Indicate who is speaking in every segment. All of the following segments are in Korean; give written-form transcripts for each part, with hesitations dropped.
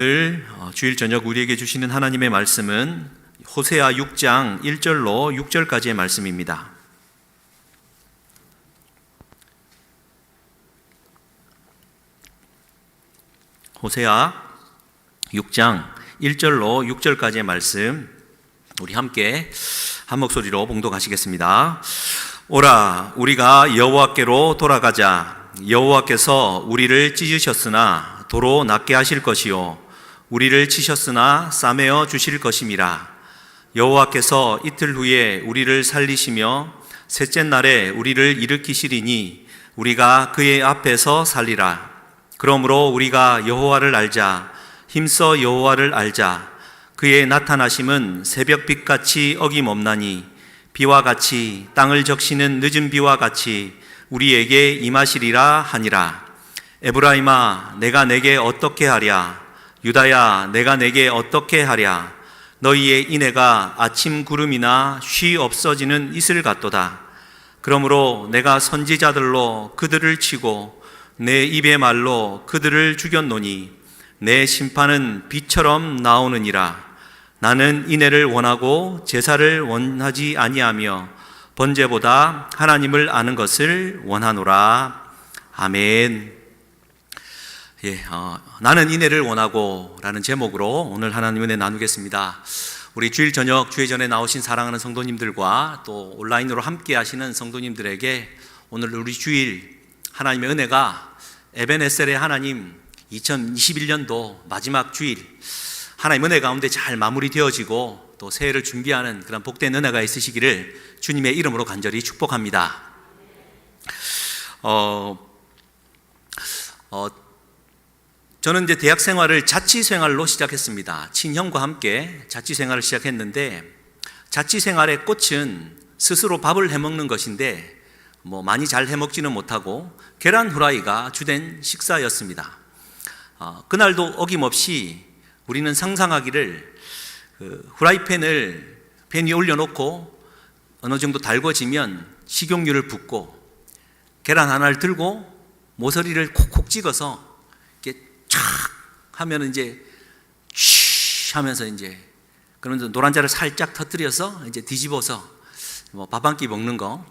Speaker 1: 주일 저녁 우리에게 주시는 하나님의 말씀은 호세아 6장 1절로 6절까지의 말씀입니다. 호세아 6장 1절로 6절까지의 말씀, 우리 함께 한 목소리로 봉독하시겠습니다. 오라, 우리가 여호와께로 돌아가자. 여호와께서 우리를 찢으셨으나 도로 낫게 하실 것이요 우리를 치셨으나 싸매어 주실 것임이라. 여호와께서 이틀 후에 우리를 살리시며 셋째 날에 우리를 일으키시리니 우리가 그의 앞에서 살리라. 그러므로 우리가 여호와를 알자. 힘써 여호와를 알자. 그의 나타나심은 새벽빛같이 어김없나니 비와 같이 땅을 적시는 늦은 비와 같이 우리에게 임하시리라 하니라. 에브라임아, 내가 내게 어떻게 하랴? 유다야, 내가 내게 어떻게 하랴? 너희의 인애가 아침 구름이나 쉬 없어지는 이슬 같도다. 그러므로 내가 선지자들로 그들을 치고 내 입의 말로 그들을 죽였노니 내 심판은 비처럼 나오느니라. 나는 인애를 원하고 제사를 원하지 아니하며 번제보다 하나님을 아는 것을 원하노라. 아멘. 나는 인애를 원하고 라는 제목으로 오늘 하나님 은혜 나누겠습니다. 우리 주일 저녁 주회전에 나오신 사랑하는 성도님들과 또 온라인으로 함께 하시는 성도님들에게 오늘 우리 주일 하나님의 은혜가 에벤에셀의 하나님 2021년도 마지막 주일 하나님 은혜 가운데 잘 마무리되어지고 또 새해를 준비하는 그런 복된 은혜가 있으시기를 주님의 이름으로 간절히 축복합니다. 저는 이제 대학 생활을 자취 생활로 시작했습니다. 친형과 함께 자취 생활을 시작했는데, 자취 생활의 꽃은 스스로 밥을 해먹는 것인데 많이 잘 해먹지는 못하고 계란 후라이가 주된 식사였습니다. 그날도 어김없이 우리는 상상하기를 후라이팬을 팬 위에 올려놓고 어느 정도 달궈지면 식용유를 붓고 계란 하나를 들고 모서리를 콕콕 찍어서 촥 하면 이제 쉬 하면서 이제 그러면서 노란자를 살짝 터뜨려서 이제 뒤집어서 밥 한 끼 먹는 거.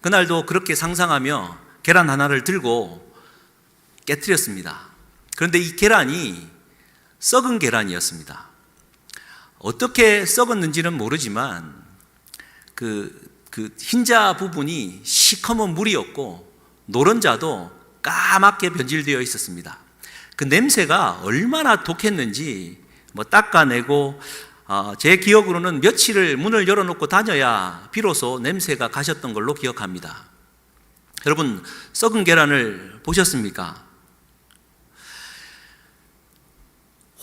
Speaker 1: 그날도 그렇게 상상하며 계란 하나를 들고 깨뜨렸습니다. 그런데 이 계란이 썩은 계란이었습니다. 어떻게 썩었는지는 모르지만 그 흰자 부분이 시커먼 물이었고 노른자도 까맣게 변질되어 있었습니다. 그 냄새가 얼마나 독했는지 닦아내고 제 기억으로는 며칠을 문을 열어놓고 다녀야 비로소 냄새가 가셨던 걸로 기억합니다. 여러분, 썩은 계란을 보셨습니까?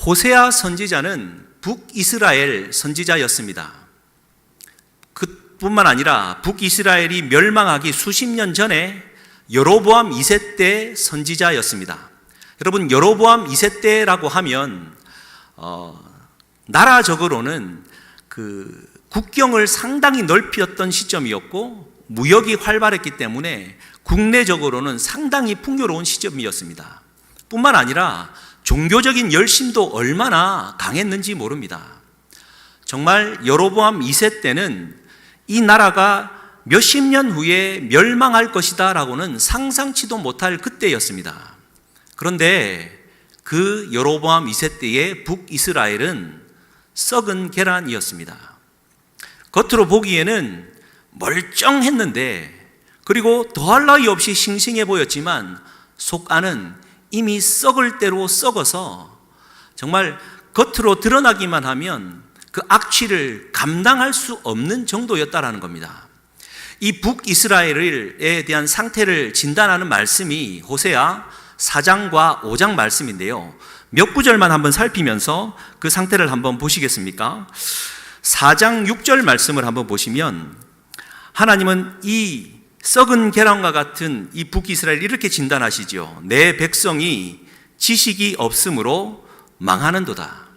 Speaker 1: 호세아 선지자는 북이스라엘 선지자였습니다. 그뿐만 아니라 북이스라엘이 멸망하기 수십 년 전에 여로보암 2세 때 선지자였습니다. 여러분, 여로보암 2세 때라고 하면 나라적으로는 그 국경을 상당히 넓혔던 시점이었고 무역이 활발했기 때문에 국내적으로는 상당히 풍요로운 시점이었습니다. 뿐만 아니라 종교적인 열심도 얼마나 강했는지 모릅니다. 정말 여로보암 2세 때는 이 나라가 몇십 년 후에 멸망할 것이다 라고는 상상치도 못할 그때였습니다. 그런데 그 여로보암 2세 때의 북이스라엘은 썩은 계란이었습니다. 겉으로 보기에는 멀쩡했는데, 그리고 더할 나위 없이 싱싱해 보였지만 속 안은 이미 썩을 대로 썩어서 정말 겉으로 드러나기만 하면 그 악취를 감당할 수 없는 정도였다라는 겁니다. 이 북이스라엘에 대한 상태를 진단하는 말씀이 호세아 4장과 5장 말씀인데요. 몇 구절만 한번 살피면서 그 상태를 한번 보시겠습니까? 4장 6절 말씀을 한번 보시면 하나님은 이 썩은 계란과 같은 이 북이스라엘을 이렇게 진단하시죠. 내 백성이 지식이 없으므로 망하는도다.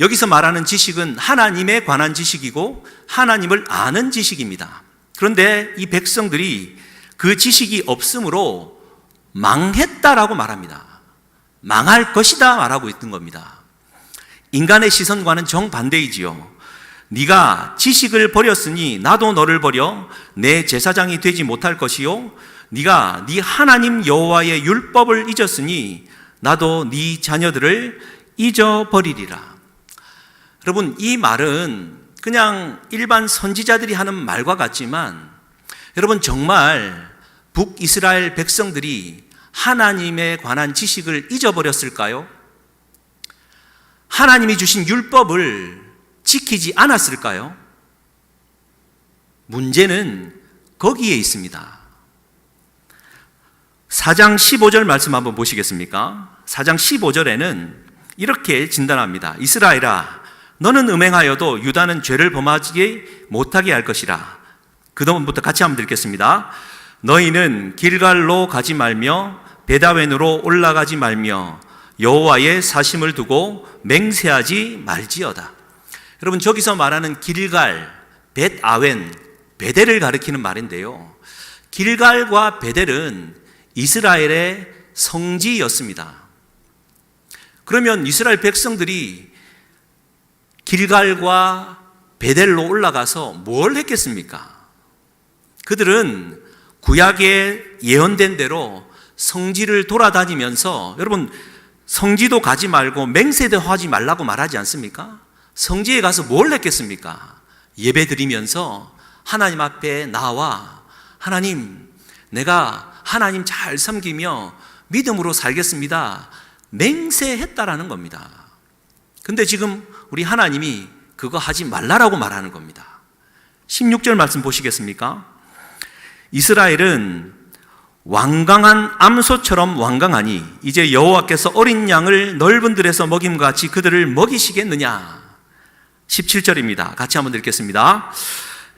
Speaker 1: 여기서 말하는 지식은 하나님에 관한 지식이고 하나님을 아는 지식입니다. 그런데 이 백성들이 그 지식이 없으므로 망했다라고 말합니다. 망할 것이다 말하고 있던 겁니다. 인간의 시선과는 정반대이지요. 네가 지식을 버렸으니 나도 너를 버려 내 제사장이 되지 못할 것이요 네가 네 하나님 여호와의 율법을 잊었으니 나도 네 자녀들을 잊어버리리라. 여러분, 이 말은 그냥 일반 선지자들이 하는 말과 같지만 여러분, 정말 북이스라엘 백성들이 하나님에 관한 지식을 잊어버렸을까요? 하나님이 주신 율법을 지키지 않았을까요? 문제는 거기에 있습니다. 4장 15절 말씀 한번 보시겠습니까? 4장 15절에는 이렇게 진단합니다. 이스라엘아, 너는 음행하여도 유다는 죄를 범하지 못하게 할 것이라. 그 다음부터 같이 한번 읽겠습니다. 너희는 길갈로 가지 말며 베다웬으로 올라가지 말며 여호와의 사심을 두고 맹세하지 말지어다. 여러분, 저기서 말하는 길갈, 벳아웬, 베델을 가리키는 말인데요. 길갈과 베델은 이스라엘의 성지였습니다. 그러면 이스라엘 백성들이 길갈과 베델로 올라가서 뭘 했겠습니까? 그들은 구약에 예언된 대로 성지를 돌아다니면서, 여러분, 성지도 가지 말고 맹세도 하지 말라고 말하지 않습니까? 성지에 가서 뭘 했겠습니까? 예배 드리면서 하나님 앞에 나와 하나님, 내가 하나님 잘 섬기며 믿음으로 살겠습니다, 맹세했다라는 겁니다. 근데 지금 우리 하나님이 그거 하지 말라라고 말하는 겁니다. 16절 말씀 보시겠습니까? 이스라엘은 완강한 암소처럼 완강하니 이제 여호와께서 어린 양을 넓은 들에서 먹임과 같이 그들을 먹이시겠느냐. 17절입니다. 같이 한번 읽겠습니다.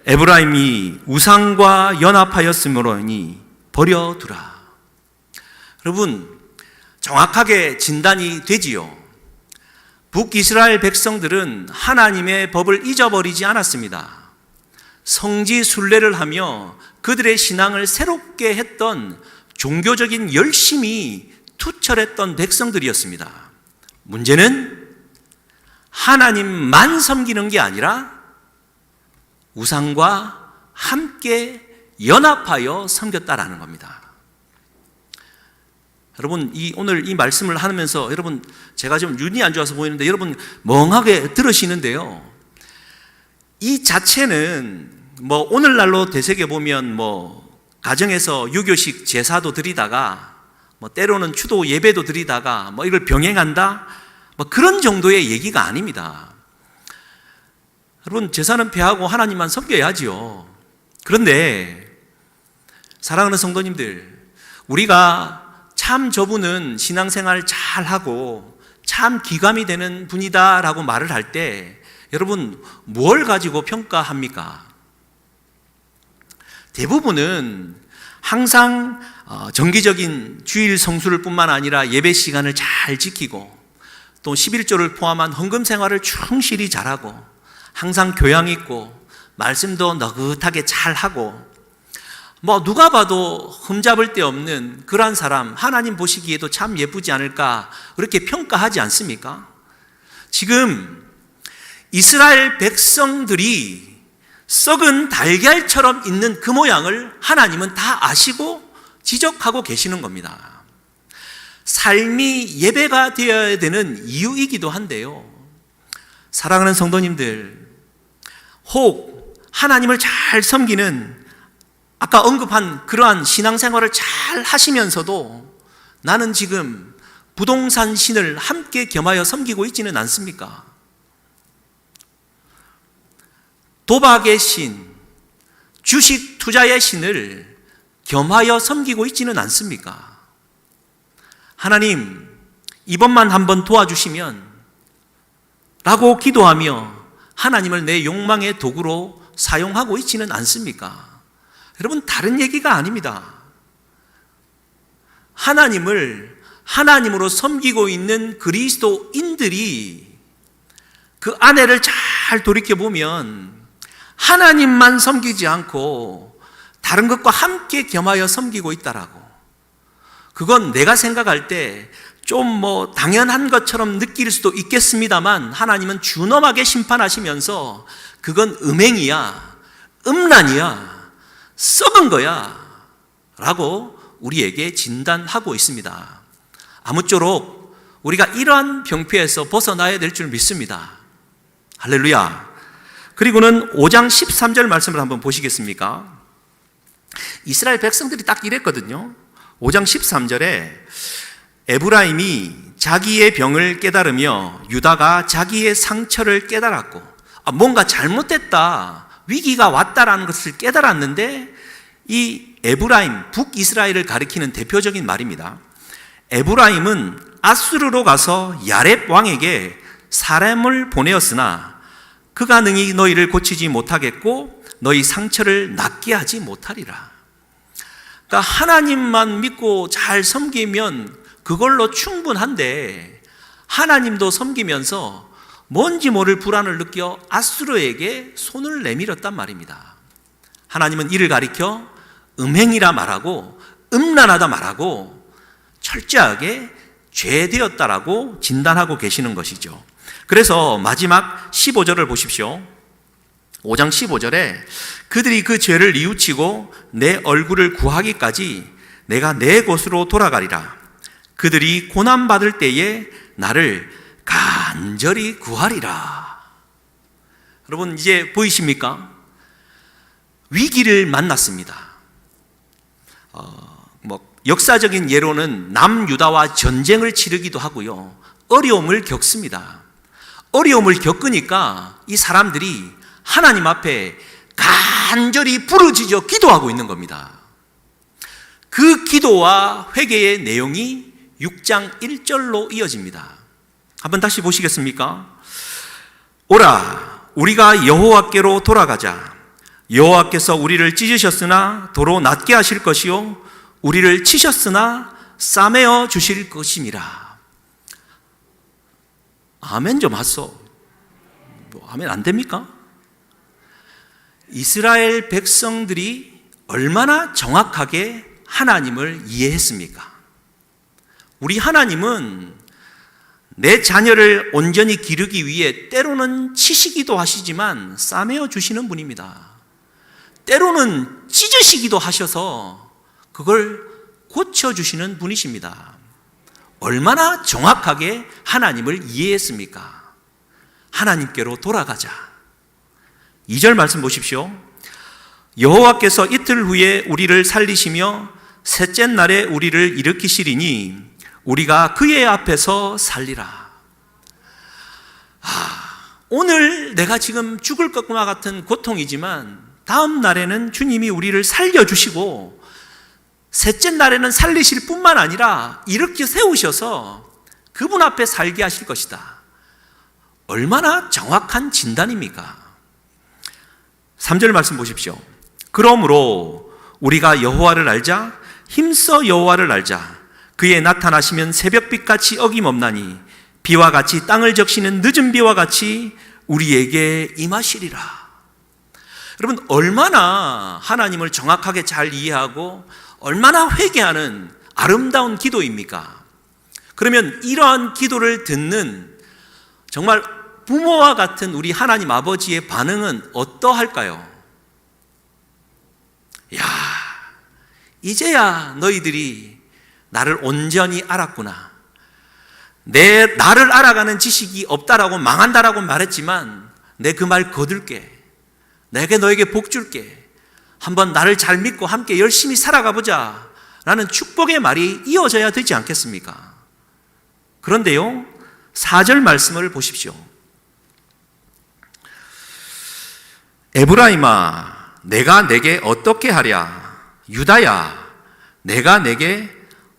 Speaker 1: 에브라임이 우상과 연합하였으므로니 버려두라. 여러분, 정확하게 진단이 되지요. 북이스라엘 백성들은 하나님의 법을 잊어버리지 않았습니다. 성지 순례를 하며 그들의 신앙을 새롭게 했던 종교적인 열심이 투철했던 백성들이었습니다. 문제는 하나님만 섬기는 게 아니라 우상과 함께 연합하여 섬겼다라는 겁니다. 여러분, 오늘 이 말씀을 하면서 여러분, 제가 좀 눈이 안 좋아서 보이는데 여러분 멍하게 들으시는데요. 이 자체는 오늘날로 되새겨보면 가정에서 유교식 제사도 드리다가 때로는 추도 예배도 드리다가 이걸 병행한다? 그런 정도의 얘기가 아닙니다. 여러분, 제사는 폐하고 하나님만 섬겨야지요. 그런데 사랑하는 성도님들, 우리가 참 저분은 신앙생활 잘하고 참 기감이 되는 분이다라고 말을 할 때 여러분 뭘 가지고 평가합니까? 대부분은 항상 정기적인 주일 성수를 뿐만 아니라 예배 시간을 잘 지키고 또 11조를 포함한 헌금 생활을 충실히 잘하고 항상 교양 있고 말씀도 너긋하게 잘하고 누가 봐도 흠잡을 데 없는 그러한 사람, 하나님 보시기에도 참 예쁘지 않을까 그렇게 평가하지 않습니까? 지금 이스라엘 백성들이 썩은 달걀처럼 있는 그 모양을 하나님은 다 아시고 지적하고 계시는 겁니다. 삶이 예배가 되어야 되는 이유이기도 한데요. 사랑하는 성도님들, 혹 하나님을 잘 섬기는 아까 언급한 그러한 신앙생활을 잘 하시면서도 나는 지금 부동산 신을 함께 겸하여 섬기고 있지는 않습니까? 도박의 신, 주식 투자의 신을 겸하여 섬기고 있지는 않습니까? 하나님, 이번만 한번 도와주시면 라고 기도하며 하나님을 내 욕망의 도구로 사용하고 있지는 않습니까? 여러분, 다른 얘기가 아닙니다. 하나님을 하나님으로 섬기고 있는 그리스도인들이 그 안에를 잘 돌이켜보면 하나님만 섬기지 않고 다른 것과 함께 겸하여 섬기고 있다라고. 그건 내가 생각할 때 좀 당연한 것처럼 느낄 수도 있겠습니다만 하나님은 준엄하게 심판하시면서 그건 음행이야, 음란이야, 썩은 거야 라고 우리에게 진단하고 있습니다. 아무쪼록 우리가 이러한 병폐에서 벗어나야 될 줄 믿습니다. 할렐루야. 그리고는 5장 13절 말씀을 한번 보시겠습니까? 이스라엘 백성들이 딱 이랬거든요. 5장 13절에 에브라임이 자기의 병을 깨달으며 유다가 자기의 상처를 깨달았고, 뭔가 잘못됐다, 위기가 왔다라는 것을 깨달았는데, 이 에브라임, 북이스라엘을 가리키는 대표적인 말입니다. 에브라임은 아수르로 가서 야렙 왕에게 사람을 보내었으나 그가 능히 너희를 고치지 못하겠고 너희 상처를 낫게 하지 못하리라. 그러니까 하나님만 믿고 잘 섬기면 그걸로 충분한데, 하나님도 섬기면서 뭔지 모를 불안을 느껴 아수르에게 손을 내밀었단 말입니다. 하나님은 이를 가리켜 음행이라 말하고 음란하다 말하고 철저하게 죄되었다라고 진단하고 계시는 것이죠. 그래서 마지막 15절을 보십시오. 5장 15절에 그들이 그 죄를 뉘우치고 내 얼굴을 구하기까지 내가 내 곳으로 돌아가리라. 그들이 고난받을 때에 나를 간절히 구하리라. 여러분, 이제 보이십니까? 위기를 만났습니다. 역사적인 예로는 남유다와 전쟁을 치르기도 하고요, 어려움을 겪습니다. 어려움을 겪으니까 이 사람들이 하나님 앞에 간절히 부르짖어 기도하고 있는 겁니다. 그 기도와 회개의 내용이 6장 1절로 이어집니다. 한번 다시 보시겠습니까? 오라, 우리가 여호와께로 돌아가자. 여호와께서 우리를 찢으셨으나 도로 낫게 하실 것이요 우리를 치셨으나 싸매어 주실 것임이라. 아멘 좀 하소. 아멘 안 됩니까? 이스라엘 백성들이 얼마나 정확하게 하나님을 이해했습니까? 우리 하나님은 내 자녀를 온전히 기르기 위해 때로는 치시기도 하시지만 싸매어 주시는 분입니다. 때로는 찢으시기도 하셔서 그걸 고쳐주시는 분이십니다. 얼마나 정확하게 하나님을 이해했습니까? 하나님께로 돌아가자. 2절 말씀 보십시오. 여호와께서 이틀 후에 우리를 살리시며 셋째 날에 우리를 일으키시리니 우리가 그의 앞에서 살리라. 오늘 내가 지금 죽을 것과 같은 고통이지만 다음 날에는 주님이 우리를 살려주시고 셋째 날에는 살리실 뿐만 아니라 일으켜 세우셔서 그분 앞에 살게 하실 것이다. 얼마나 정확한 진단입니까? 3절 말씀 보십시오. 그러므로 우리가 여호와를 알자, 힘써 여호와를 알자. 그의 나타나시면 새벽빛같이 어김없나니 비와 같이 땅을 적시는 늦은 비와 같이 우리에게 임하시리라. 여러분, 얼마나 하나님을 정확하게 잘 이해하고 얼마나 회개하는 아름다운 기도입니까? 그러면 이러한 기도를 듣는 정말 부모와 같은 우리 하나님 아버지의 반응은 어떠할까요? 야, 이제야 너희들이 나를 온전히 알았구나. 나를 알아가는 지식이 없다라고 망한다라고 말했지만 내 그 말 거둘게. 내게 너에게 복 줄게. 한번 나를 잘 믿고 함께 열심히 살아가 보자 라는 축복의 말이 이어져야 되지 않겠습니까? 그런데요, 4절 말씀을 보십시오. 에브라임아, 내가 내게 어떻게 하랴? 유다야, 내가 내게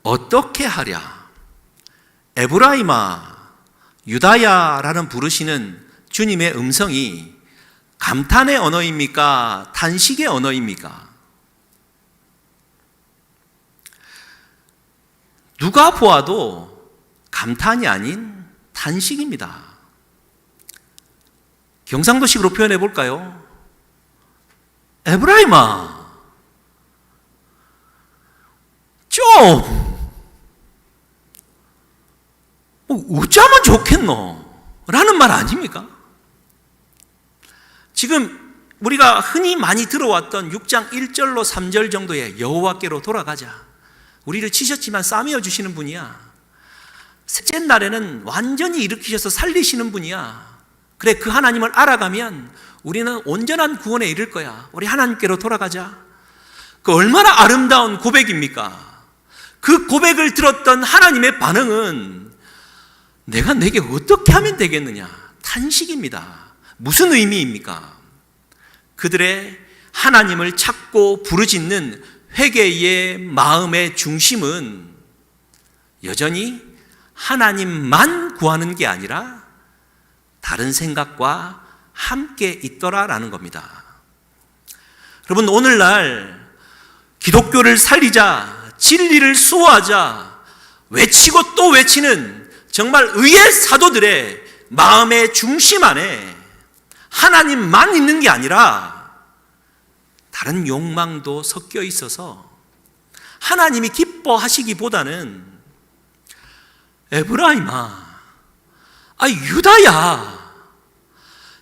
Speaker 1: 어떻게 하랴? 에브라임아, 유다야 라는 부르시는 주님의 음성이 감탄의 언어입니까? 탄식의 언어입니까? 누가 보아도 감탄이 아닌 탄식입니다. 경상도식으로 표현해 볼까요? 에브라임아, 좀 어쩌면 좋겠노? 라는 말 아닙니까? 지금 우리가 흔히 많이 들어왔던 6장 1절로 3절 정도의 여호와께로 돌아가자. 우리를 치셨지만 싸매어 주시는 분이야. 셋째 날에는 완전히 일으키셔서 살리시는 분이야. 그래, 그 하나님을 알아가면 우리는 온전한 구원에 이를 거야. 우리 하나님께로 돌아가자. 그 얼마나 아름다운 고백입니까? 그 고백을 들었던 하나님의 반응은 내가 내게 어떻게 하면 되겠느냐? 탄식입니다. 무슨 의미입니까? 그들의 하나님을 찾고 부르짖는 회개의 마음의 중심은 여전히 하나님만 구하는 게 아니라 다른 생각과 함께 있더라라는 겁니다. 여러분, 오늘날 기독교를 살리자, 진리를 수호하자 외치고 또 외치는 정말 의의 사도들의 마음의 중심 안에 하나님만 있는 게 아니라 다른 욕망도 섞여 있어서 하나님이 기뻐하시기보다는 에브라임아, 유다야,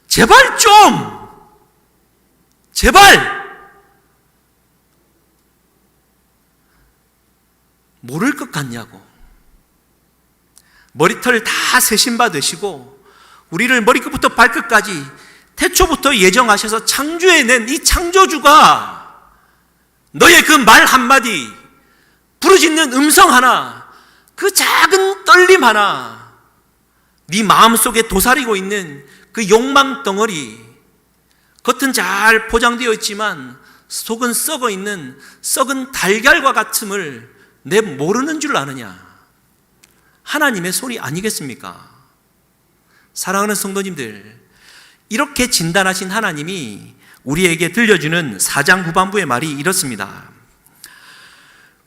Speaker 1: 제발 좀, 제발 모를 것 같냐고. 머리털 다 세심받으시고 우리를 머리끝부터 발끝까지 태초부터 예정하셔서 창조해낸 이 창조주가 너의 그 말 한마디, 부르짖는 음성 하나, 그 작은 떨림 하나, 네 마음속에 도사리고 있는 그 욕망 덩어리, 겉은 잘 포장되어 있지만 속은 썩어 있는 썩은 달걀과 같음을 내 모르는 줄 아느냐? 하나님의 소리 아니겠습니까? 사랑하는 성도님들, 이렇게 진단하신 하나님이 우리에게 들려주는 4장 후반부의 말이 이렇습니다.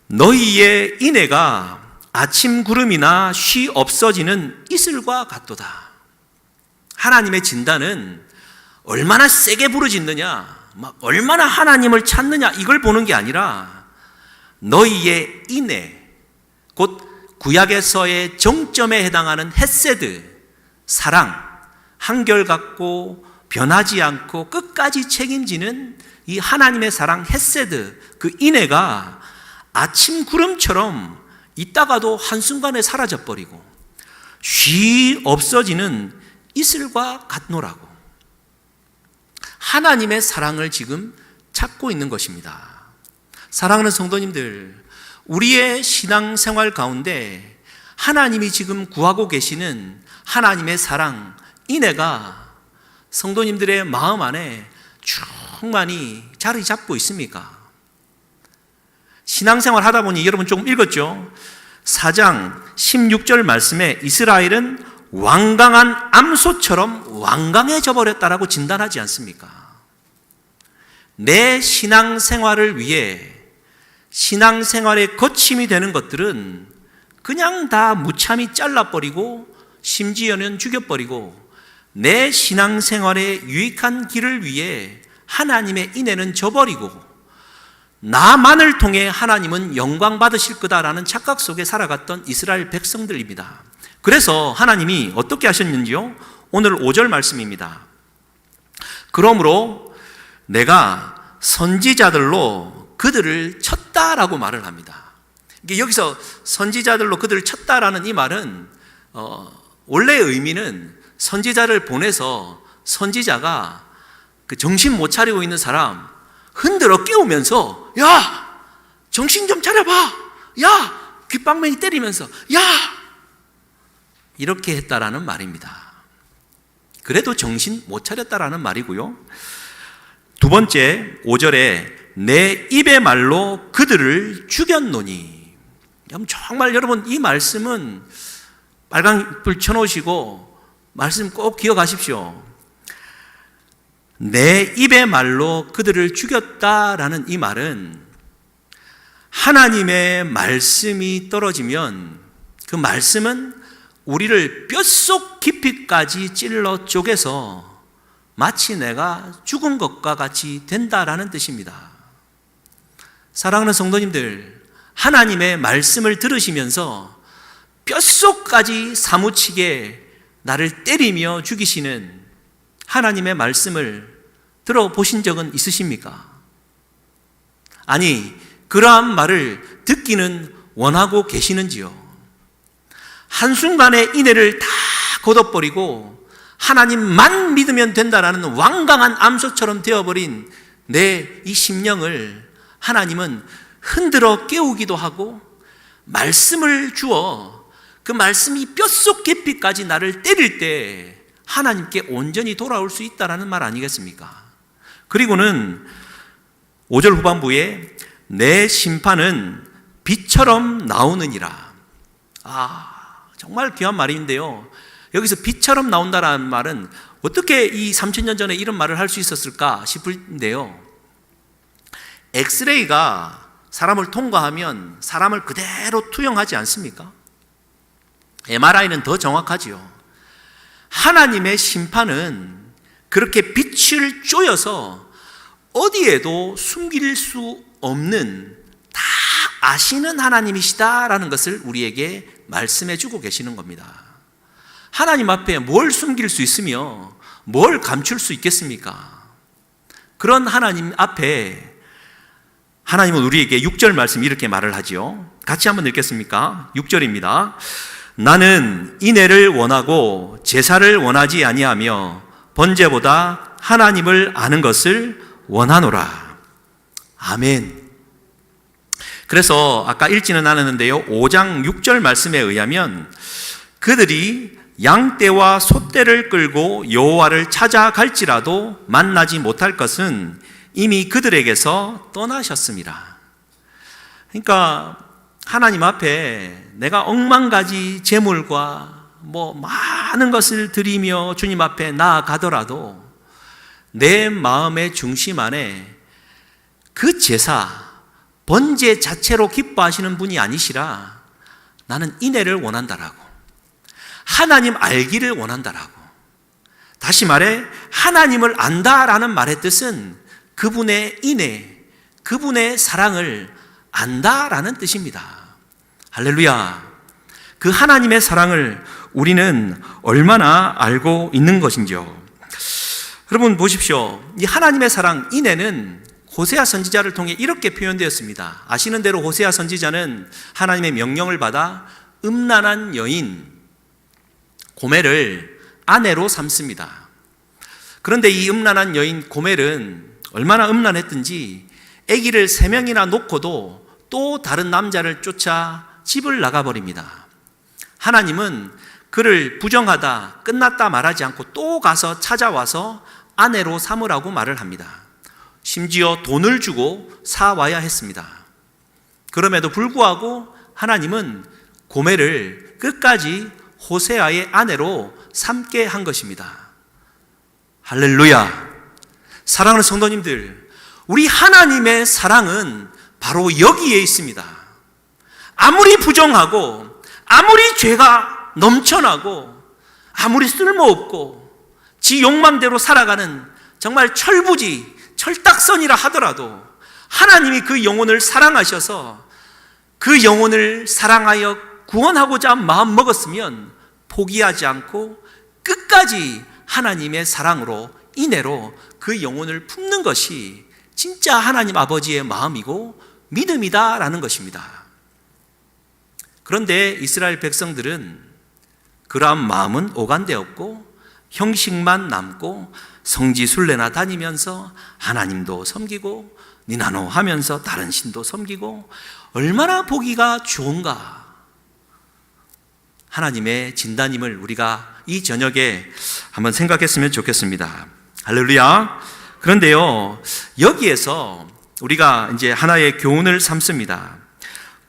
Speaker 1: 너희의 인애가 아침 구름이나 쉬 없어지는 이슬과 같도다. 하나님의 진단은 얼마나 세게 부르짖느냐, 얼마나 하나님을 찾느냐, 이걸 보는 게 아니라 너희의 인애, 곧 구약에서의 정점에 해당하는 헤세드, 사랑, 한결같고 변하지 않고 끝까지 책임지는 이 하나님의 사랑 헤세드, 그 인애가 아침 구름처럼 있다가도 한순간에 사라져버리고 쉬 없어지는 이슬과 같노라고. 하나님의 사랑을 지금 찾고 있는 것입니다. 사랑하는 성도님들, 우리의 신앙생활 가운데 하나님이 지금 구하고 계시는 하나님의 사랑, 인애가 성도님들의 마음 안에 충만히 자리 잡고 있습니까? 신앙생활 하다 보니 여러분 조금 읽었죠? 4장 16절 말씀에 이스라엘은 완강한 암소처럼 완강해져 버렸다라고 진단하지 않습니까? 내 신앙생활을 위해 신앙생활의 거침이 되는 것들은 그냥 다 무참히 잘라버리고 심지어는 죽여버리고 내 신앙생활의 유익한 길을 위해 하나님의 인애는 저버리고 나만을 통해 하나님은 영광 받으실 거다라는 착각 속에 살아갔던 이스라엘 백성들입니다. 그래서 하나님이 어떻게 하셨는지요? 오늘 5절 말씀입니다. 그러므로 내가 선지자들로 그들을 쳤다라고 말을 합니다. 여기서 선지자들로 그들을 쳤다라는 이 말은 원래의 의미는 선지자를 보내서 선지자가 그 정신 못 차리고 있는 사람 흔들어 깨우면서 야, 정신 좀 차려봐, 야, 귓방망이 때리면서 야, 이렇게 했다라는 말입니다. 그래도 정신 못 차렸다라는 말이고요. 두 번째 5절에 내 입의 말로 그들을 죽였노니. 정말 여러분, 이 말씀은 빨간불 켜놓으시고 말씀 꼭 기억하십시오. 내 입의 말로 그들을 죽였다라는 이 말은 하나님의 말씀이 떨어지면 그 말씀은 우리를 뼛속 깊이까지 찔러 쪼개서 마치 내가 죽은 것과 같이 된다라는 뜻입니다. 사랑하는 성도님들, 하나님의 말씀을 들으시면서 뼛속까지 사무치게 나를 때리며 죽이시는 하나님의 말씀을 들어보신 적은 있으십니까? 아니, 그러한 말을 듣기는 원하고 계시는지요? 한순간에 인애를 다 걷어버리고 하나님만 믿으면 된다라는 완강한 암소처럼 되어버린 내 이 심령을 하나님은 흔들어 깨우기도 하고 말씀을 주어 그 말씀이 뼛속 깊이까지 나를 때릴 때 하나님께 온전히 돌아올 수 있다라는 말 아니겠습니까? 그리고는 5절 후반부에 내 심판은 빛처럼 나오느니라. 정말 귀한 말인데요. 여기서 빛처럼 나온다라는 말은 어떻게 이 3000년 전에 이런 말을 할 수 있었을까 싶은데요. 엑스레이가 사람을 통과하면 사람을 그대로 투영하지 않습니까? MRI는 더 정확하지요. 하나님의 심판은 그렇게 빛을 쪼여서 어디에도 숨길 수 없는, 다 아시는 하나님이시다라는 것을 우리에게 말씀해 주고 계시는 겁니다. 하나님 앞에 뭘 숨길 수 있으며 뭘 감출 수 있겠습니까? 그런 하나님 앞에 하나님은 우리에게 6절 말씀 이렇게 말을 하지요. 같이 한번 읽겠습니까? 6절입니다. 나는 인애를 원하고 제사를 원하지 아니하며 번제보다 하나님을 아는 것을 원하노라. 아멘. 그래서 아까 읽지는 않았는데요, 5장 6절 말씀에 의하면 그들이 양떼와 소떼를 끌고 여호와를 찾아갈지라도 만나지 못할 것은 이미 그들에게서 떠나셨습니다. 그러니까 하나님 앞에 내가 억만가지 제물과 많은 것을 드리며 주님 앞에 나아가더라도 내 마음의 중심 안에 그 제사, 번제 자체로 기뻐하시는 분이 아니시라 나는 인애를 원한다라고, 하나님 알기를 원한다라고. 다시 말해 하나님을 안다라는 말의 뜻은 그분의 인애, 그분의 사랑을 안다라는 뜻입니다. 할렐루야. 그 하나님의 사랑을 우리는 얼마나 알고 있는 것인지요. 여러분 보십시오. 이 하나님의 사랑, 인애는 호세아 선지자를 통해 이렇게 표현되었습니다. 아시는 대로 호세아 선지자는 하나님의 명령을 받아 음란한 여인 고멜을 아내로 삼습니다. 그런데 이 음란한 여인 고멜은 얼마나 음란했든지 아기를 3명이나 놓고도 또 다른 남자를 쫓아 집을 나가버립니다. 하나님은 그를 부정하다, 끝났다 말하지 않고 또 가서 찾아와서 아내로 삼으라고 말을 합니다. 심지어 돈을 주고 사와야 했습니다. 그럼에도 불구하고 하나님은 고멜을 끝까지 호세아의 아내로 삼게 한 것입니다. 할렐루야. 사랑하는 성도님들, 우리 하나님의 사랑은 바로 여기에 있습니다. 아무리 부정하고 아무리 죄가 넘쳐나고 아무리 쓸모없고 지 욕망대로 살아가는 정말 철부지 철딱선이라 하더라도 하나님이 그 영혼을 사랑하셔서 그 영혼을 사랑하여 구원하고자 마음 먹었으면 포기하지 않고 끝까지 하나님의 사랑으로, 인애로 그 영혼을 품는 것이 진짜 하나님 아버지의 마음이고 믿음이다라는 것입니다. 그런데 이스라엘 백성들은 그러한 마음은 오간되었고 형식만 남고 성지순례나 다니면서 하나님도 섬기고 니나노 하면서 다른 신도 섬기고 얼마나 보기가 좋은가. 하나님의 진단임을 우리가 이 저녁에 한번 생각했으면 좋겠습니다. 할렐루야. 그런데요, 여기에서 우리가 이제 하나의 교훈을 삼습니다.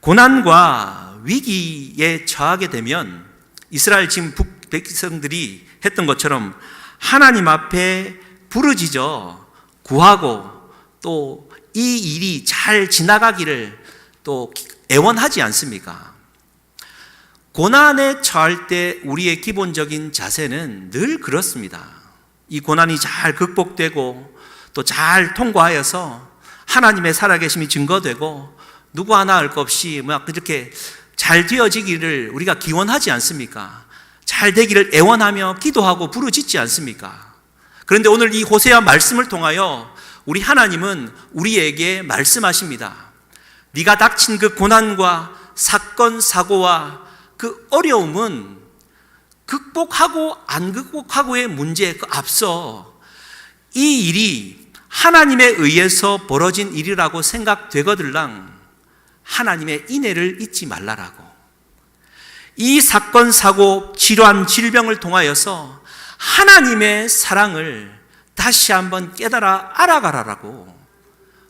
Speaker 1: 고난과 위기에 처하게 되면 이스라엘 지금 백성들이 했던 것처럼 하나님 앞에 부르짖어 구하고 또 이 일이 잘 지나가기를 또 애원하지 않습니까? 고난에 처할 때 우리의 기본적인 자세는 늘 그렇습니다. 이 고난이 잘 극복되고 또 잘 통과하여서 하나님의 살아계심이 증거되고 누구 하나 할 것 없이 막 이렇게 잘 되어지기를 우리가 기원하지 않습니까? 잘 되기를 애원하며 기도하고 부르짖지 않습니까? 그런데 오늘 이 호세아 말씀을 통하여 우리 하나님은 우리에게 말씀하십니다. 네가 닥친 그 고난과 사건, 사고와 그 어려움은 극복하고 안 극복하고의 문제에 앞서 이 일이 하나님에 의해서 벌어진 일이라고 생각되거들랑 하나님의 인애를 잊지 말라라고. 이 사건, 사고, 질환, 질병을 통하여서 하나님의 사랑을 다시 한번 깨달아 알아가라라고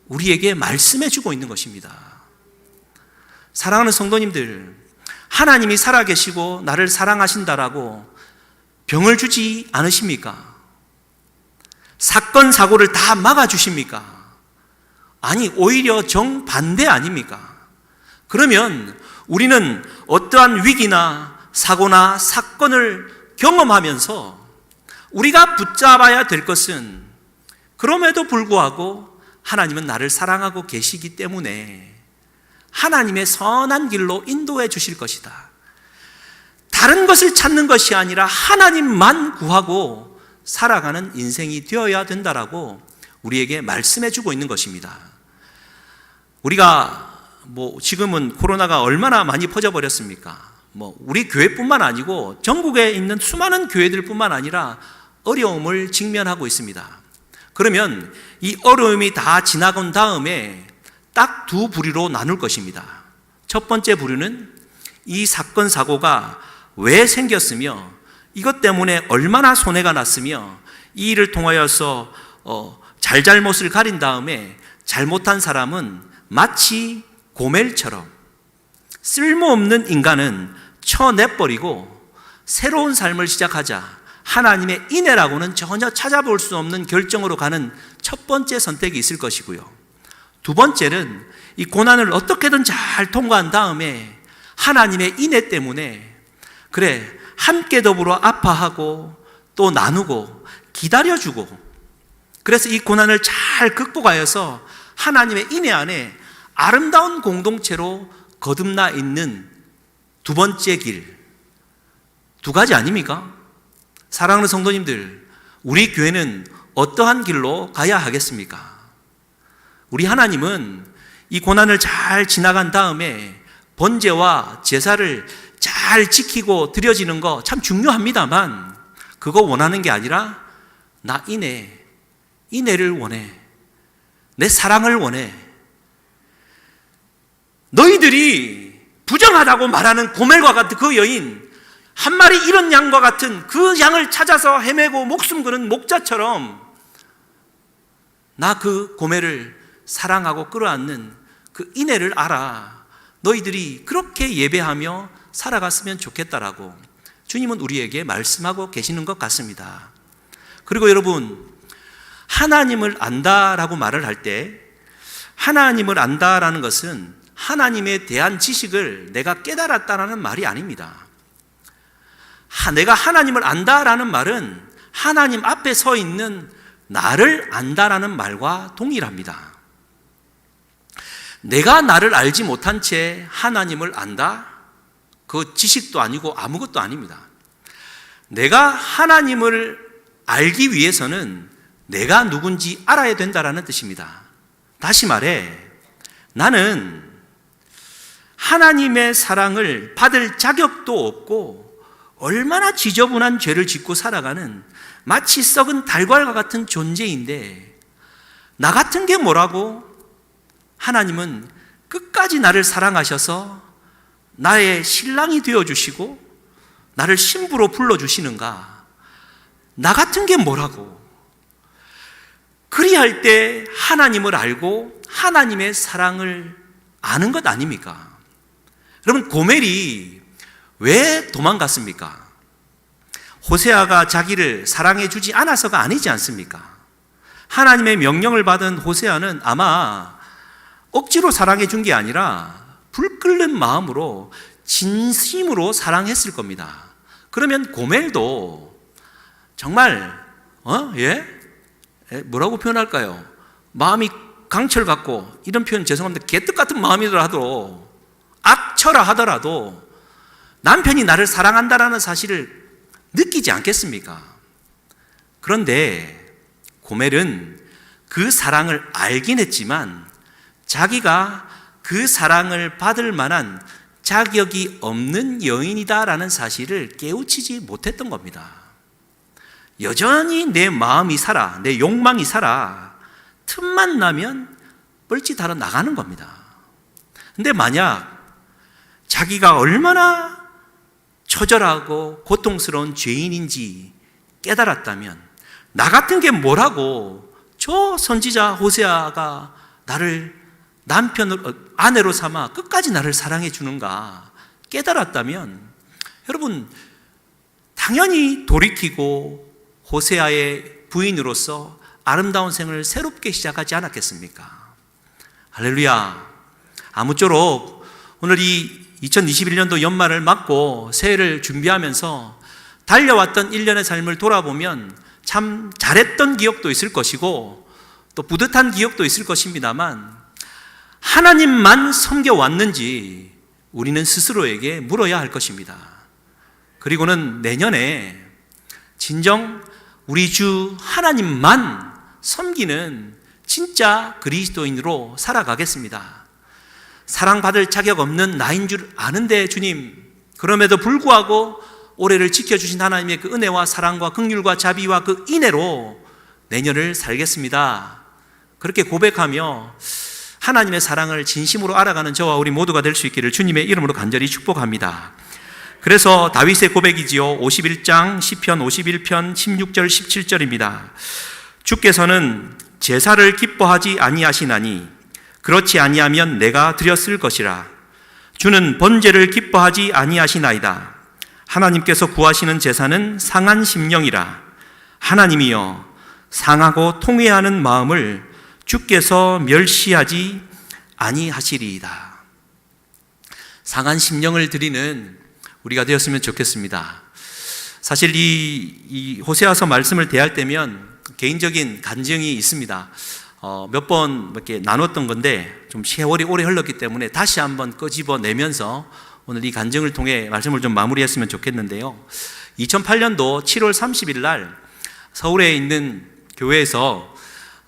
Speaker 1: 우리에게 말씀해 주고 있는 것입니다. 사랑하는 성도님들, 하나님이 살아계시고 나를 사랑하신다라고 병을 주지 않으십니까? 사건, 사고를 다 막아주십니까? 아니, 오히려 정반대 아닙니까? 그러면 우리는 어떠한 위기나 사고나 사건을 경험하면서 우리가 붙잡아야 될 것은 그럼에도 불구하고 하나님은 나를 사랑하고 계시기 때문에 하나님의 선한 길로 인도해 주실 것이다. 다른 것을 찾는 것이 아니라 하나님만 구하고 살아가는 인생이 되어야 된다라고 우리에게 말씀해 주고 있는 것입니다. 우리가 지금은 코로나가 얼마나 많이 퍼져버렸습니까? 우리 교회뿐만 아니고 전국에 있는 수많은 교회들뿐만 아니라 어려움을 직면하고 있습니다. 그러면 이 어려움이 다 지나간 다음에 딱 두 부류로 나눌 것입니다. 첫 번째 부류는 이 사건, 사고가 왜 생겼으며 이것 때문에 얼마나 손해가 났으며 이 일을 통하여서 잘잘못을 가린 다음에 잘못한 사람은 마치 고멜처럼 쓸모없는 인간은 쳐내버리고 새로운 삶을 시작하자 하나님의 인애라고는 전혀 찾아볼 수 없는 결정으로 가는 첫 번째 선택이 있을 것이고요. 두 번째는 이 고난을 어떻게든 잘 통과한 다음에 하나님의 인애 때문에 그래 함께 더불어 아파하고 또 나누고 기다려주고 그래서 이 고난을 잘 극복하여서 하나님의 인애 안에 아름다운 공동체로 거듭나 있는 두 번째 길, 두 가지 아닙니까? 사랑하는 성도님들, 우리 교회는 어떠한 길로 가야 하겠습니까? 우리 하나님은 이 고난을 잘 지나간 다음에 번제와 제사를 잘 지키고 드려지는 거 참 중요합니다만 그거 원하는 게 아니라 나 인애를 원해. 내 사랑을 원해. 너희들이 부정하다고 말하는 고멜과 같은 그 여인, 한 마리 잃은 양과 같은 그 양을 찾아서 헤매고 목숨 거는 목자처럼 나 그 고멜을 사랑하고 끌어안는 그 인애를 알아. 너희들이 그렇게 예배하며 살아갔으면 좋겠다라고 주님은 우리에게 말씀하고 계시는 것 같습니다. 그리고 여러분, 하나님을 안다라고 말을 할 때 하나님을 안다라는 것은 하나님에 대한 지식을 내가 깨달았다라는 말이 아닙니다. 내가 하나님을 안다라는 말은 하나님 앞에 서 있는 나를 안다라는 말과 동일합니다. 내가 나를 알지 못한 채 하나님을 안다? 그 지식도 아니고 아무것도 아닙니다. 내가 하나님을 알기 위해서는 내가 누군지 알아야 된다라는 뜻입니다. 다시 말해, 나는 하나님의 사랑을 받을 자격도 없고 얼마나 지저분한 죄를 짓고 살아가는 마치 썩은 달걀과 같은 존재인데 나 같은 게 뭐라고? 하나님은 끝까지 나를 사랑하셔서 나의 신랑이 되어주시고 나를 신부로 불러주시는가? 나 같은 게 뭐라고? 그리할 때 하나님을 알고 하나님의 사랑을 아는 것 아닙니까? 여러분, 고멜이 왜 도망갔습니까? 호세아가 자기를 사랑해 주지 않아서가 아니지 않습니까? 하나님의 명령을 받은 호세아는 아마 억지로 사랑해 준 게 아니라 불 끓는 마음으로 진심으로 사랑했을 겁니다. 그러면 고멜도 정말 뭐라고 표현할까요? 마음이 강철 같고, 이런 표현 죄송합니다. 개떡 같은 마음이더라도 닥쳐라 하더라도 남편이 나를 사랑한다라는 사실을 느끼지 않겠습니까? 그런데 고멜은 그 사랑을 알긴 했지만 자기가 그 사랑을 받을 만한 자격이 없는 여인이다라는 사실을 깨우치지 못했던 겁니다. 여전히 내 마음이 살아, 내 욕망이 살아, 틈만 나면 뻘짓하러 나가는 겁니다. 근데 만약 자기가 얼마나 처절하고 고통스러운 죄인인지 깨달았다면 나 같은 게 뭐라고 저 선지자 호세아가 나를 아내로 삼아 끝까지 나를 사랑해 주는가 깨달았다면 여러분 당연히 돌이키고 호세아의 부인으로서 아름다운 생을 새롭게 시작하지 않았겠습니까? 할렐루야. 아무쪼록 오늘 이 2021년도 연말을 맞고 새해를 준비하면서 달려왔던 1년의 삶을 돌아보면 참 잘했던 기억도 있을 것이고 또 뿌듯한 기억도 있을 것입니다만 하나님만 섬겨왔는지 우리는 스스로에게 물어야 할 것입니다. 그리고는 내년에 진정 우리 주 하나님만 섬기는 진짜 그리스도인으로 살아가겠습니다. 사랑받을 자격 없는 나인 줄 아는데 주님, 그럼에도 불구하고 올해를 지켜주신 하나님의 그 은혜와 사랑과 긍휼과 자비와 그 인애로 내년을 살겠습니다. 그렇게 고백하며 하나님의 사랑을 진심으로 알아가는 저와 우리 모두가 될 수 있기를 주님의 이름으로 간절히 축복합니다. 그래서 다윗의 고백이지요. 51장 시편 51편 16절 17절입니다. 주께서는 제사를 기뻐하지 아니하시나니 그렇지 아니하면 내가 드렸을 것이라. 주는 번제를 기뻐하지 아니하시나이다. 하나님께서 구하시는 제사는 상한 심령이라. 하나님이여 상하고 통회하는 마음을 주께서 멸시하지 아니하시리이다. 상한 심령을 드리는 우리가 되었으면 좋겠습니다. 사실 이 호세아서 말씀을 대할 때면 개인적인 간증이 있습니다. 몇 번 이렇게 나눴던 건데 좀 세월이 오래 흘렀기 때문에 다시 한번 끄집어내면서 오늘 이 간증을 통해 말씀을 좀 마무리했으면 좋겠는데요. 2008년도 7월 30일 날 서울에 있는 교회에서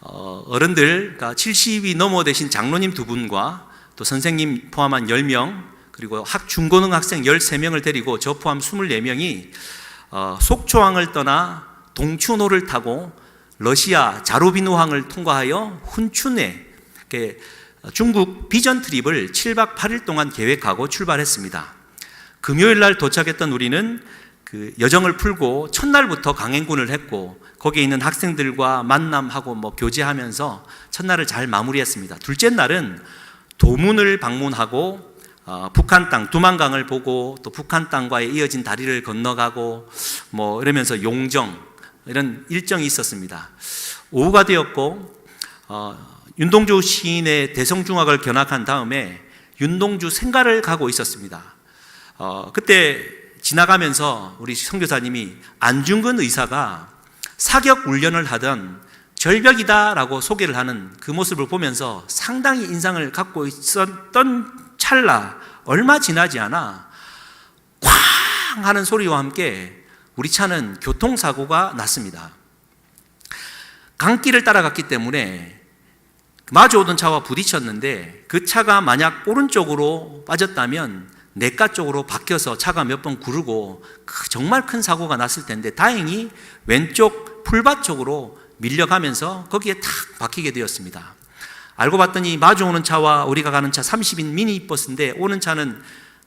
Speaker 1: 어른들, 그러니까 70이 넘어 되신 장로님 2분과 또 선생님 포함한 10명, 그리고 중고등 학생 13명을 데리고 저 포함 24명이 속초항을 떠나 동춘호를 타고 러시아 자루비누항을 통과하여 훈춘에 중국 비전 트립을 7박 8일 동안 계획하고 출발했습니다. 금요일 날 도착했던 우리는 그 여정을 풀고 첫날부터 강행군을 했고 거기에 있는 학생들과 만남하고 교제하면서 첫날을 잘 마무리했습니다. 둘째 날은 도문을 방문하고 북한 땅 두만강을 보고 또 북한 땅과의 이어진 다리를 건너가고 이러면서 용정 이런 일정이 있었습니다. 오후가 되었고 윤동주 시인의 대성중학을 견학한 다음에 윤동주 생가를 가고 있었습니다. 그때 지나가면서 우리 선교사님이 안중근 의사가 사격 훈련을 하던 절벽이다라고 소개를 하는 그 모습을 보면서 상당히 인상을 갖고 있었던 찰나 얼마 지나지 않아 쾅 하는 소리와 함께 우리 차는 교통사고가 났습니다. 강길을 따라갔기 때문에 마주오던 차와 부딪혔는데 그 차가 만약 오른쪽으로 빠졌다면 내과 쪽으로 바뀌어서 차가 몇 번 구르고 정말 큰 사고가 났을 텐데 다행히 왼쪽 풀밭 쪽으로 밀려가면서 거기에 탁 박히게 되었습니다. 알고 봤더니 마주오는 차와 우리가 가는 차 30인 미니버스인데 오는 차는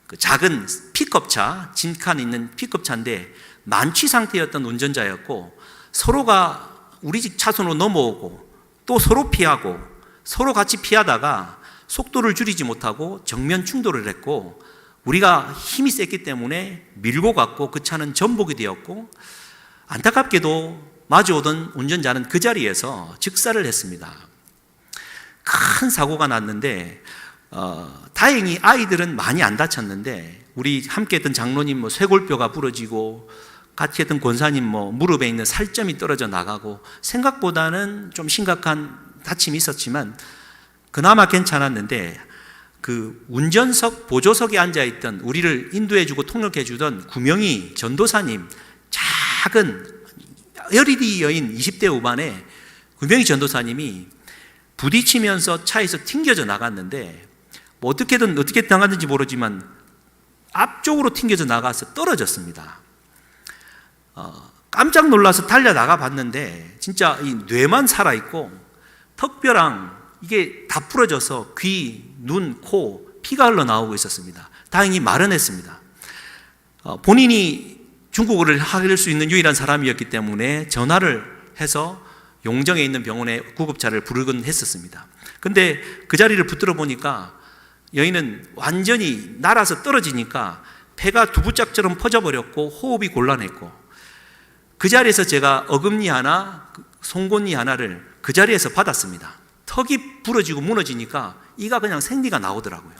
Speaker 1: 그 작은 픽업차, 진칸 있는 픽업차인데 만취 상태였던 운전자였고 서로가 우리 집 차선으로 넘어오고 또 서로 피하고 서로 같이 피하다가 속도를 줄이지 못하고 정면 충돌을 했고 우리가 힘이 셌기 때문에 밀고 갔고 그 차는 전복이 되었고 안타깝게도 마주오던 운전자는 그 자리에서 즉사를 했습니다. 큰 사고가 났는데 다행히 아이들은 많이 안 다쳤는데 우리 함께 했던 장로님 쇄골뼈가 부러지고 같이 했던 권사님 무릎에 있는 살점이 떨어져 나가고 생각보다는 좀 심각한 다침이 있었지만 그나마 괜찮았는데 그 운전석 보조석에 앉아있던 우리를 인도해주고 통역해주던 구명희 전도사님, 작은 어린이 여인 20대 후반에 구명희 전도사님이 부딪히면서 차에서 튕겨져 나갔는데 뭐 어떻게 당했는지 모르지만 앞쪽으로 튕겨져 나가서 떨어졌습니다. 깜짝 놀라서 달려나가 봤는데 진짜 이 뇌만 살아있고 턱뼈랑 이게 다 부러져서 귀, 눈, 코, 피가 흘러나오고 있었습니다. 다행히 말은 했습니다. 본인이 중국어를 할 수 있는 유일한 사람이었기 때문에 전화를 해서 용정에 있는 병원에 구급차를 부르곤 했었습니다. 근데 그 자리를 붙들어 보니까 여인은 완전히 날아서 떨어지니까 폐가 두부짝처럼 퍼져버렸고 호흡이 곤란했고, 그 자리에서 제가 어금니 하나, 송곳니 하나를 그 자리에서 받았습니다. 턱이 부러지고 무너지니까 이가 그냥 생리가 나오더라고요.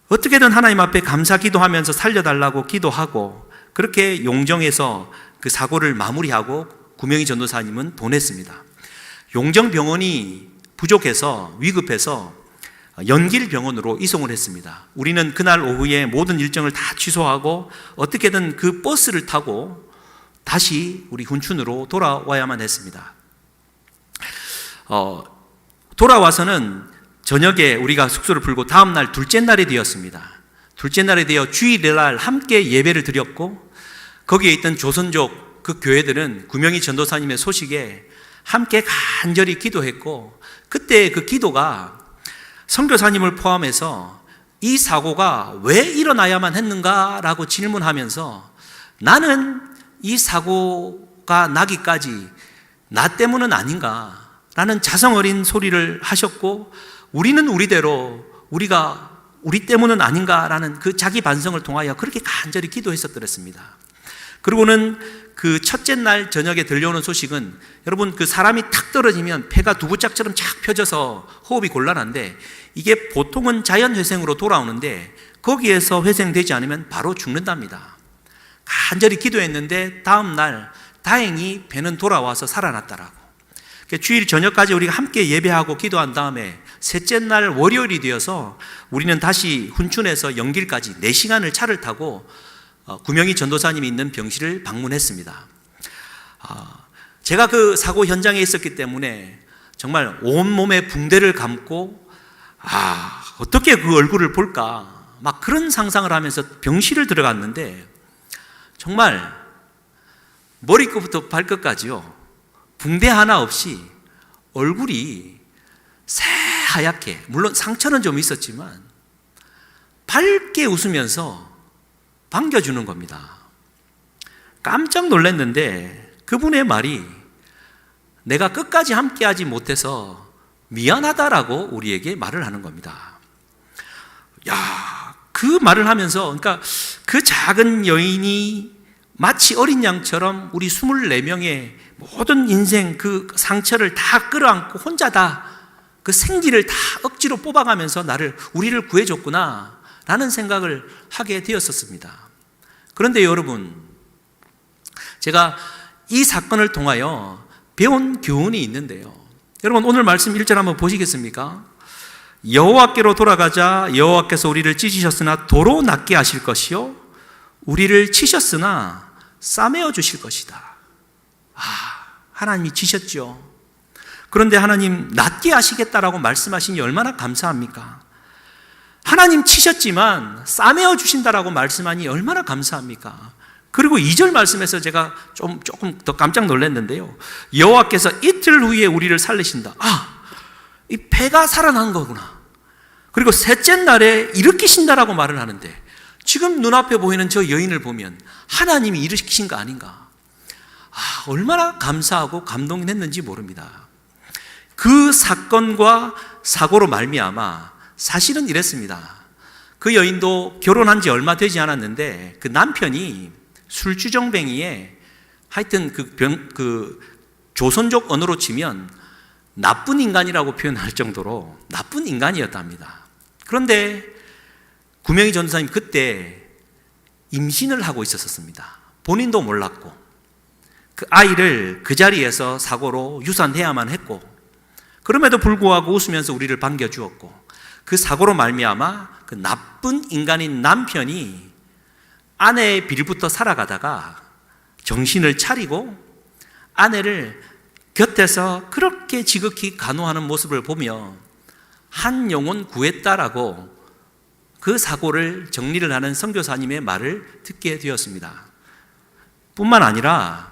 Speaker 1: 어떻게든 하나님 앞에 감사 기도하면서 살려달라고 기도하고, 그렇게 용정에서 그 사고를 마무리하고 구명희 전도사님은 보냈습니다. 용정병원이 부족해서 위급해서 연길병원으로 이송을 했습니다. 우리는 그날 오후에 모든 일정을 다 취소하고 어떻게든 그 버스를 타고 다시 우리 훈춘으로 돌아와야만 했습니다. 돌아와서는 저녁에 우리가 숙소를 풀고 다음 날 둘째 날이 되었습니다. 둘째 날에 되어 주일날 함께 예배를 드렸고, 거기에 있던 조선족 그 교회들은 구명희 전도사님의 소식에 함께 간절히 기도했고, 그때 그 기도가 선교사님을 포함해서 이 사고가 왜 일어나야만 했는가라고 질문하면서, 나는 이 사고가 나기까지 나 때문은 아닌가라는 자성 어린 소리를 하셨고, 우리는 우리대로 우리 때문은 아닌가라는 그 자기 반성을 통하여 그렇게 간절히 기도했었더랬습니다. 그리고는 그 첫째 날 저녁에 들려오는 소식은, 여러분, 그 사람이 탁 떨어지면 폐가 두부짝처럼 착 펴져서 호흡이 곤란한데, 이게 보통은 자연회생으로 돌아오는데 거기에서 회생되지 않으면 바로 죽는답니다. 간절히 기도했는데 다음 날 다행히 배는 돌아와서 살아났다라고. 주일 저녁까지 우리가 함께 예배하고 기도한 다음에 셋째 날 월요일이 되어서 우리는 다시 훈춘에서 연길까지 4시간을 차를 타고 구명희 전도사님이 있는 병실을 방문했습니다. 제가 그 사고 현장에 있었기 때문에 정말 온몸에 붕대를 감고 어떻게 그 얼굴을 볼까 막 그런 상상을 하면서 병실을 들어갔는데, 정말 머리끝부터 발끝까지요, 붕대 하나 없이 얼굴이 새하얗게, 물론 상처는 좀 있었지만 밝게 웃으면서 반겨주는 겁니다. 깜짝 놀랐는데 그분의 말이, 내가 끝까지 함께하지 못해서 미안하다라고 우리에게 말을 하는 겁니다. 그 말을 하면서, 그러니까 그 작은 여인이 마치 어린 양처럼 우리 24명의 모든 인생 그 상처를 다 끌어안고 혼자 다 그 생기를 다 억지로 뽑아가면서 우리를 구해줬구나 라는 생각을 하게 되었었습니다. 그런데 여러분, 제가 이 사건을 통하여 배운 교훈이 있는데요. 여러분, 오늘 말씀 1절 한번 보시겠습니까? 여호와께로 돌아가자. 여호와께서 우리를 찢으셨으나 도로 낫게 하실 것이요, 우리를 치셨으나 싸매어 주실 것이다. 하나님이 치셨죠. 그런데 하나님 낫게 하시겠다라고 말씀하시니 얼마나 감사합니까? 하나님 치셨지만 싸매어 주신다라고 말씀하니 얼마나 감사합니까? 그리고 2절 말씀에서 제가 조금 더 깜짝 놀랐는데요. 여호와께서 이틀 후에 우리를 살리신다. 이 폐가 살아난 거구나. 그리고 셋째 날에 일으키신다라고 말을 하는데, 지금 눈앞에 보이는 저 여인을 보면 하나님이 일으키신 거 아닌가? 얼마나 감사하고 감동했는지 모릅니다. 그 사건과 사고로 말미암아 사실은 이랬습니다. 그 여인도 결혼한 지 얼마 되지 않았는데 그 남편이 술주정뱅이에, 하여튼 그 조선족 언어로 치면 나쁜 인간이라고 표현할 정도로 나쁜 인간이었답니다. 그런데 구명희 전도사님 그때 임신을 하고 있었습니다. 본인도 몰랐고, 그 아이를 그 자리에서 사고로 유산해야만 했고, 그럼에도 불구하고 웃으면서 우리를 반겨주었고, 그 사고로 말미암아 그 나쁜 인간인 남편이 아내의 빌부터 살아가다가 정신을 차리고 아내를 곁에서 그렇게 지극히 간호하는 모습을 보며 한 영혼 구했다라고 그 사고를 정리를 하는 선교사님의 말을 듣게 되었습니다. 뿐만 아니라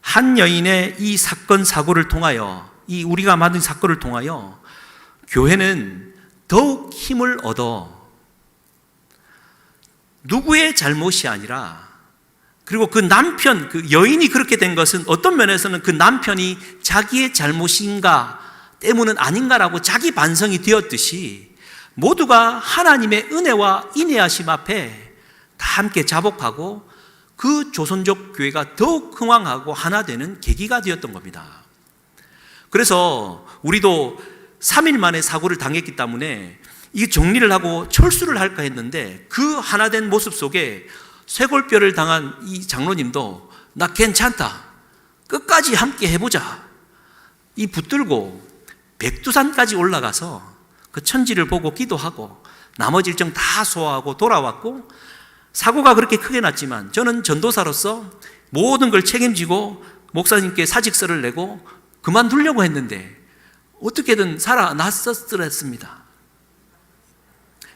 Speaker 1: 한 여인의 이 사건 사고를 통하여, 이 우리가 만든 사건을 통하여 교회는 더욱 힘을 얻어 누구의 잘못이 아니라, 그리고 그 남편, 그 여인이 그렇게 된 것은 어떤 면에서는 그 남편이 자기의 잘못인가 때문은 아닌가라고 자기 반성이 되었듯이 모두가 하나님의 은혜와 인내하심 앞에 다 함께 자복하고 그 조선족 교회가 더욱 흥왕하고 하나 되는 계기가 되었던 겁니다. 그래서 우리도 3일 만에 사고를 당했기 때문에 이 정리를 하고 철수를 할까 했는데 그 하나 된 모습 속에 쇄골뼈를 당한 이 장로님도 나 괜찮다, 끝까지 함께 해보자, 이 붙들고 백두산까지 올라가서 그 천지를 보고 기도하고 나머지 일정 다 소화하고 돌아왔고, 사고가 그렇게 크게 났지만 저는 전도사로서 모든 걸 책임지고 목사님께 사직서를 내고 그만두려고 했는데 어떻게든 살아났었습니다.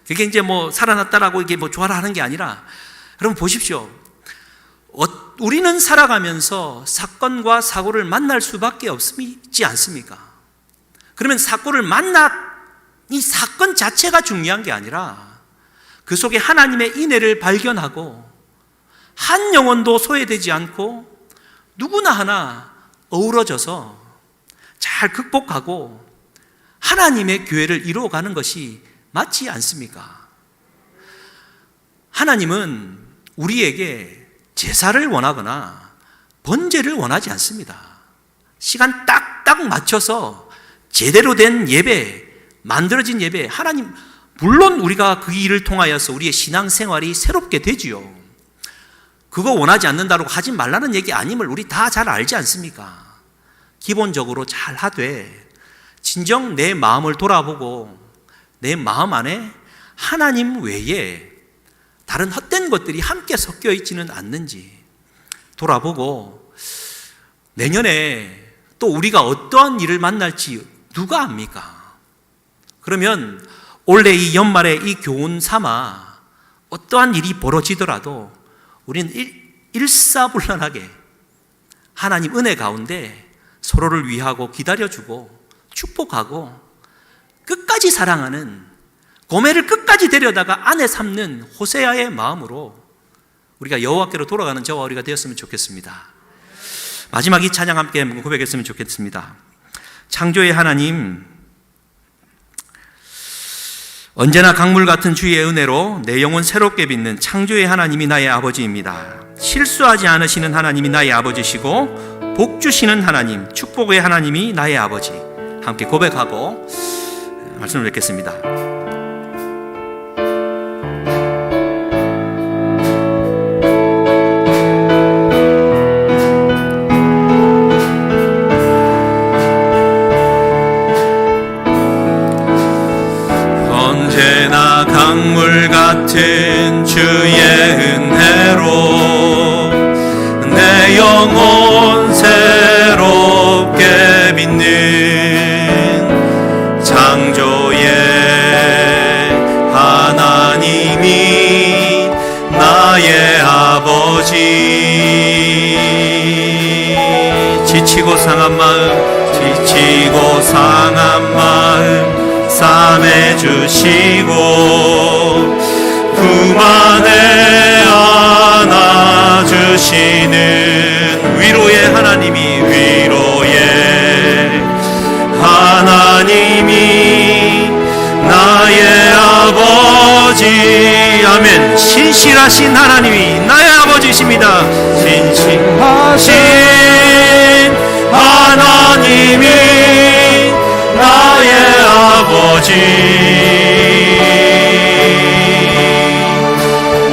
Speaker 1: 그게 이제 뭐 살아났다라고 이게 뭐 좋아라 하는 게 아니라, 여러분 보십시오. 우리는 살아가면서 사건과 사고를 만날 수밖에 없지 않습니까? 그러면 사고를 이 사건 자체가 중요한 게 아니라 그 속에 하나님의 인애를 발견하고 한 영혼도 소외되지 않고 누구나 하나 어우러져서 잘 극복하고 하나님의 교회를 이루어가는 것이 맞지 않습니까? 하나님은 우리에게 제사를 원하거나 번제를 원하지 않습니다. 시간 딱딱 맞춰서 제대로 된 예배, 만들어진 예배, 하나님, 물론 우리가 그 일을 통하여서 우리의 신앙생활이 새롭게 되지요. 그거 원하지 않는다고 하지 말라는 얘기 아님을 우리 다 잘 알지 않습니까? 기본적으로 잘 하되 진정 내 마음을 돌아보고 내 마음 안에 하나님 외에 다른 헛된 것들이 함께 섞여 있지는 않는지 돌아보고, 내년에 또 우리가 어떠한 일을 만날지 누가 압니까? 그러면 올해 이 연말에 이 교훈 삼아 어떠한 일이 벌어지더라도 우리는 일사불란하게 하나님 은혜 가운데 서로를 위하고 기다려주고 축복하고 끝까지 사랑하는, 고매를 끝까지 데려다가 안에 삼는 호세아의 마음으로 우리가 여호와께로 돌아가는 저와 우리가 되었으면 좋겠습니다. 마지막 이 찬양 함께 고백했으면 좋겠습니다. 창조의 하나님, 언제나 강물 같은 주의 은혜로 내 영혼 새롭게 빚는 창조의 하나님이 나의 아버지입니다. 실수하지 않으시는 하나님이 나의 아버지시고 복 주시는 하나님, 축복의 하나님이 나의 아버지. 함께 고백하고 말씀을 뵙겠습니다.
Speaker 2: 언제나 강물 같은 주의 은혜로 내 영혼 새롭게 빚는 창조의 하나님이 나의 아버지. 지치고 상한 마음 싸매주시고 품 안에 안아주시는 위로의 하나님이 나의 아버지. 아멘. 신실하신 하나님이 나의 아버지십니다. 신실하신 하나님이 나의 아버지.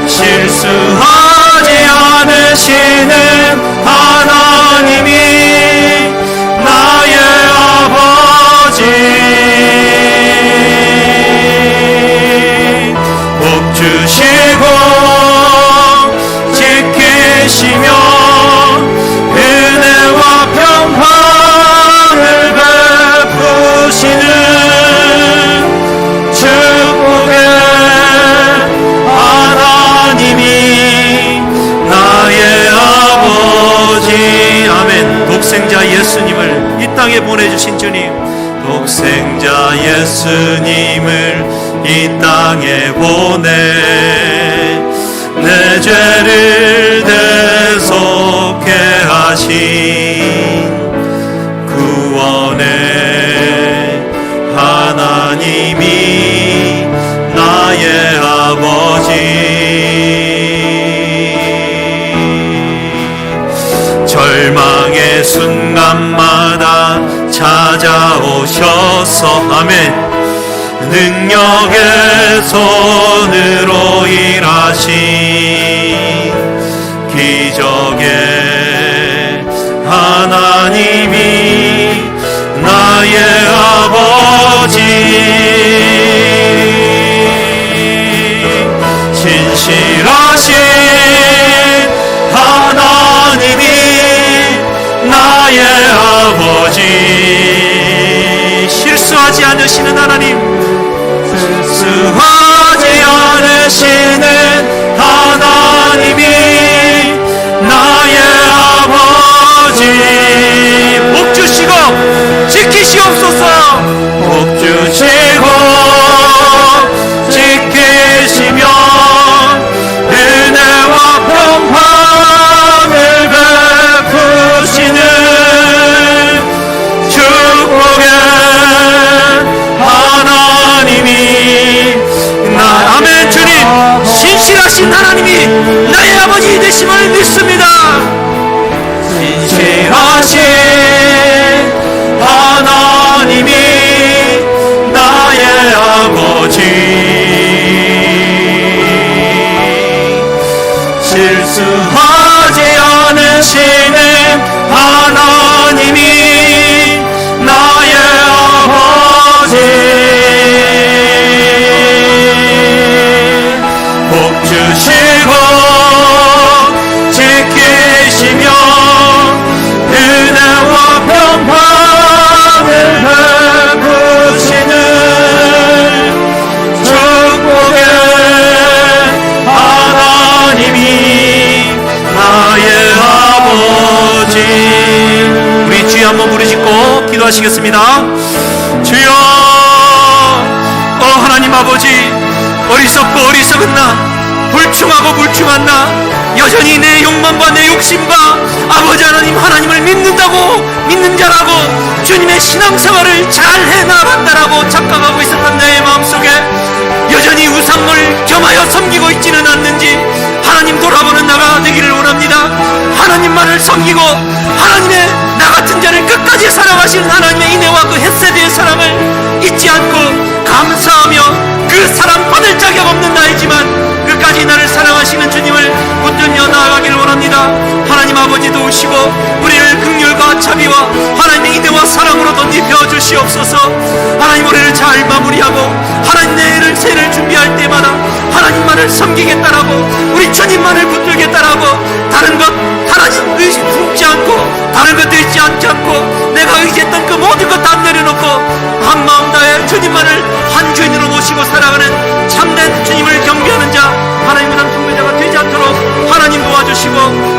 Speaker 2: 실수하지 않으시는 아멘. 독생자 예수님을 이 땅에 보내주신 주님, 독생자 예수님을 이 땅에 보내 내 죄를 대속해 하신 구원의 하나님이 나의 아버지. 절망의 순간마다 찾아오셔서 아멘. 능력의 손으로 일하신 기적의 하나님이 나의 아버지. 신실하신 하나님이 나의 아버지. 실수하지 않으시는 하나님, 실수하지 않으시는 하나님이 나의 아버지. 복 주시고 지키시옵소서. 복 주시고 지키시며 은혜와 평강을 베푸시는 축복의 하나님이 아멘. 주님, 신실하신 하나님이 나의 아버지 되심을 믿습니다. 신실하신 하나님이 나의 아버지. 실수하지 않으시는 하나님이 나의 아버지. 복 주시고 지키시며 은혜와 평강을 베푸시는 축복의 하나님이 나의 아버지. 우리 주여 한번 부르짖고 기도하시겠습니다. 주여, 하나님 아버지, 어리석고 어리석은 나, 불충하고 불충한 나, 여전히 내 욕망과 내 욕심과 아버지 하나님을 믿는다고 믿는 자라고 주님의 신앙생활을 잘 해나간다라고 착각하고 있었던 내 마음속에 여전히 우상을 겸하여 섬기고 있지는 않는지 하나님 돌아보는 나가 되기를 원합니다. 하나님만을 섬기고 하나님의 나 같은 자를 끝까지 사랑하시는 하나님의 인애와 그 헷세드의 사랑을 잊지 않고 감사하며 그 사랑 받을 자격 없는 나이지만 끝까지 나를 사랑하시는 주님을 붙들며 나아가기를 원합니다. 하나님 아버지 도우시고 우리를 긍휼과 자비와 하나님의 인애와 사랑으로 덧입혀 주시옵소서. 하나님, 우리를 잘 마무리하고 하나님 내일을 새해를 준비할 때마다 하나님만을 섬기겠다라고 우리 주님만을 붙들겠다라고 다른 것 하나님 의식 품지 않고 다른 것 되지 않지 않고 내가 의지했던 그 모든 것 다 내려놓고 한 마음 다해 주님만을 한 주인으로 모시고 살아가는 참된 주님을 경배하는 자, 하나님을 한 경배자가 되지 않도록 하나님 도와주시고